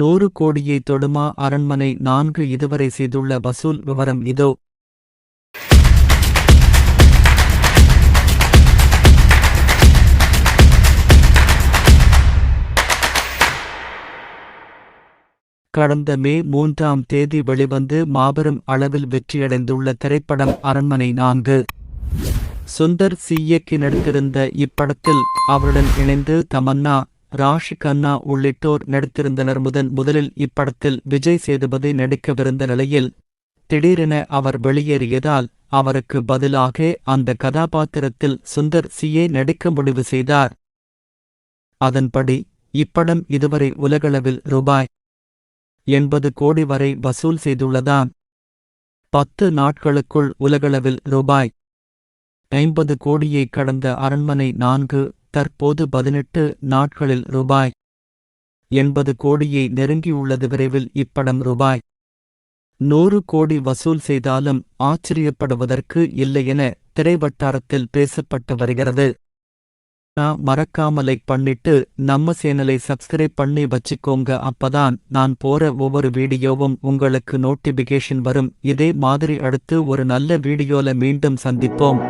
100 கோடியை தொடுமா அரண்மனை 4 இதுவரை செய்துள்ள வசூல் விவரம் இதோ. கடந்த மே 3ஆம் தேதி வெளிவந்து மாபெரும் அளவில் வெற்றியடைந்துள்ள திரைப்படம் அரண்மனை 4. சுந்தர் சி இயக்கி நடித்திருந்த இப்படத்தில் அவருடன் இணைந்து தமன்னா, ராஷி கண்ணா உள்ளிட்டோர் நடித்திருந்தனர். முதலில் இப்படத்தில் விஜய் சேதுபதி நடிக்கவிருந்த நிலையில் திடீரென அவர் வெளியேறியதால் அவருக்கு பதிலாக அந்த கதாபாத்திரத்தில் சுந்தர் சியே நடிக்க முடிவு செய்தார். அதன்படி இப்படம் இதுவரை உலகளவில் ரூபாய் 80 கோடி வரை வசூல் செய்துள்ளதாம். 10 நாட்களுக்குள் உலகளவில் ரூபாய் 50 கோடியை கடந்த அரண்மனை 4 தற்போது 18 நாட்களில் ரூபாய் 80 கோடியை நெருங்கியுள்ளது. விரைவில் இப்படம் ரூபாய் 100 கோடி வசூல் செய்தாலும் ஆச்சரியப்படுவதற்கு இல்லையென திரைவட்டாரத்தில் பேசப்பட்டு வருகிறது. மறக்காம லைக் பண்ணிட்டு நம்ம சேனலை சப்ஸ்கிரைப் பண்ணி வச்சுக்கோங்க. அப்பதான் நான் போற ஒவ்வொரு வீடியோவும் உங்களுக்கு நோட்டிபிகேஷன் வரும். இதே மாதிரி அடுத்து ஒரு நல்ல வீடியோல மீண்டும் சந்திப்போம்.